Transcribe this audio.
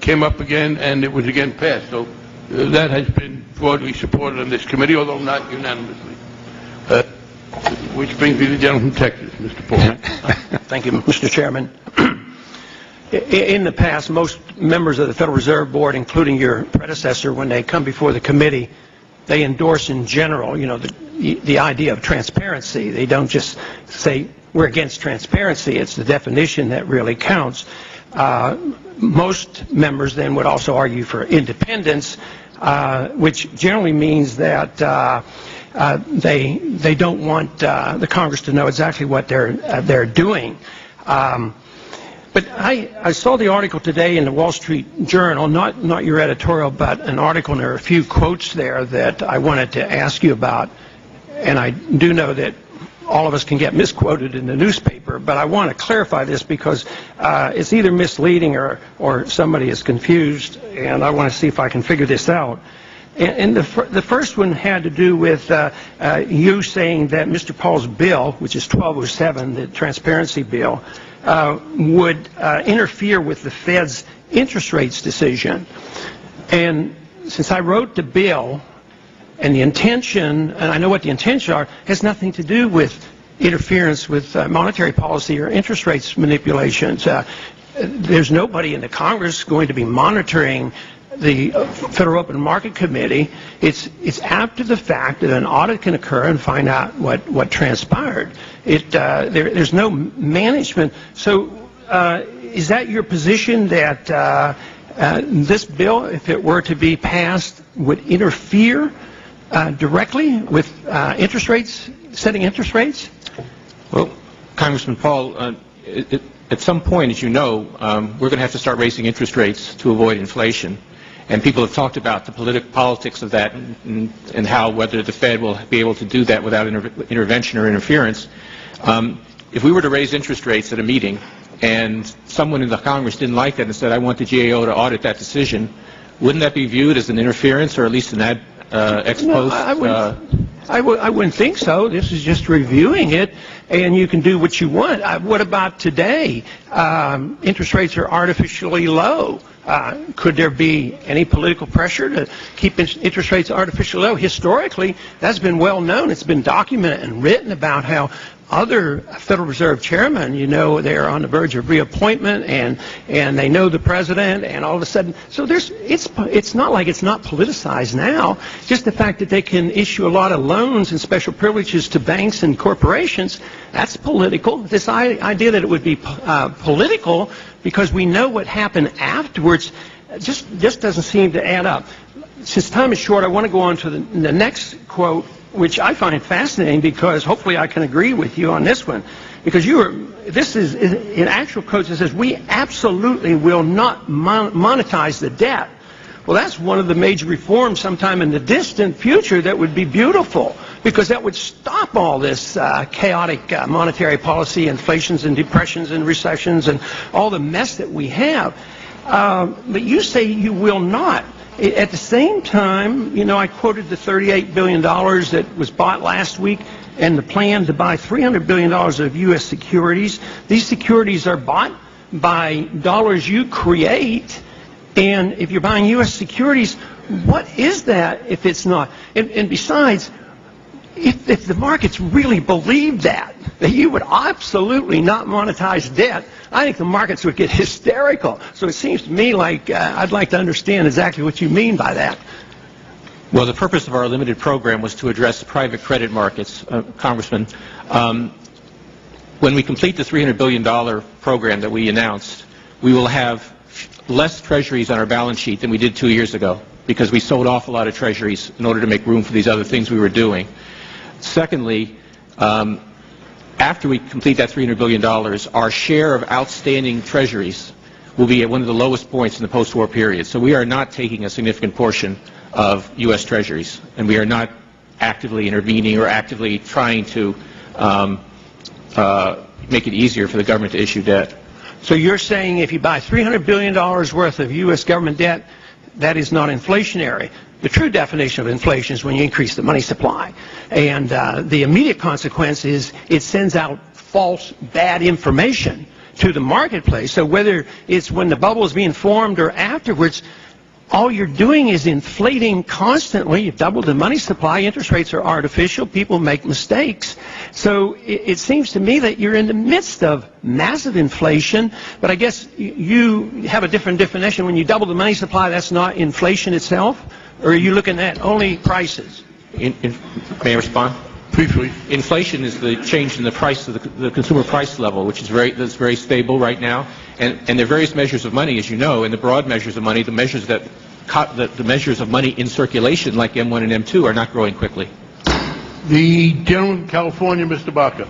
came up again, and it was again passed. So that has been broadly supported in this committee, although not unanimously. Which brings me to the gentleman from Texas, Mr. Paul. Thank you, Mr. Chairman. In the past, most members of the Federal Reserve Board, including your predecessor, when they come before the committee, they endorse in general, the idea of transparency. They don't just say we're against transparency. It's the definition that really counts. Most members then would also argue for independence, which generally means that they don't want the Congress to know exactly what they're doing. But I saw the article today in the Wall Street Journal, not your editorial, but an article, and there are a few quotes there that I wanted to ask you about. And I do know that all of us can get misquoted in the newspaper, but I want to clarify this because it's either misleading or somebody is confused, and I want to see if I can figure this out. And the first one had to do with you saying that Mr. Paul's bill, which is 1207, the transparency bill, would interfere with the Fed's interest rates decision. And since I wrote the bill, and the intention, and I know what the intentions are, has nothing to do with interference with monetary policy or interest rates manipulations. There's nobody in the Congress going to be monitoring the Federal Open Market Committee. It's after the fact that an audit can occur and find out what transpired. There's no management. So is that your position that this bill, if it were to be passed, would interfere directly with interest rates, setting interest rates? Well, Congressman Paul, at some point, as you know, we're going to have to start raising interest rates to avoid inflation. And people have talked about the politics of that and how whether the Fed will be able to do that without intervention or interference. If we were to raise interest rates at a meeting and someone in the Congress didn't like that and said, I want the GAO to audit that decision, wouldn't that be viewed as an interference or at least an ex post? No, I wouldn't think so. This is just reviewing it, and you can do what you want. What about today? Interest rates are artificially low. Could there be any political pressure to keep interest rates artificially low? Historically, that's been well known. It's been documented and written about how other Federal Reserve chairmen, they're on the verge of reappointment, and they know the president, and all of a sudden, so it's not like it's not politicized now. Just the fact that they can issue a lot of loans and special privileges to banks and corporations, that's political. This idea that it would be political because we know what happened afterwards just doesn't seem to add up. Since time is short, I want to go on to the next quote, which I find fascinating because hopefully I can agree with you on this one. Because this is, in actual quotes, it says, we absolutely will not monetize the debt. Well, that's one of the major reforms sometime in the distant future that would be beautiful, because that would stop all this chaotic monetary policy, inflations and depressions and recessions and all the mess that we have. But you say you will not. At the same time, I quoted the $38 billion that was bought last week and the plan to buy $300 billion of U.S. securities. These securities are bought by dollars you create, and if you're buying U.S. securities, what is that if it's not? And besides, if the markets really believe that you would absolutely not monetize debt, I think the markets would get hysterical. So it seems to me like I'd like to understand exactly what you mean by that. Well, the purpose of our limited program was to address private credit markets, Congressman. When we complete the $300 billion program that we announced, we will have less treasuries on our balance sheet than we did 2 years ago, because we sold off a lot of treasuries in order to make room for these other things we were doing. Secondly, after we complete that $300 billion, our share of outstanding treasuries will be at one of the lowest points in the post-war period. So we are not taking a significant portion of U.S. treasuries, and we are not actively intervening or actively trying to make it easier for the government to issue debt. So you're saying if you buy $300 billion worth of U.S. government debt, that is not inflationary. The true definition of inflation is when you increase the money supply. And the immediate consequence is it sends out false, bad information. to the marketplace. So whether it's when the bubble is being formed or afterwards, all you're doing is inflating constantly. You've doubled the money supply. Interest rates are artificial. People make mistakes. So it seems to me that you're in the midst of massive inflation. But I guess you have a different definition. When you double the money supply, that's not inflation itself? Or are you looking at only prices? May I respond? Briefly. Inflation is the change in the price of the consumer price level, which is that's very stable right now. And there are various measures of money, as you know, and the broad measures of money, the measures of money in circulation, like M1 and M2, are not growing quickly. The gentleman from California, Mr. Baca.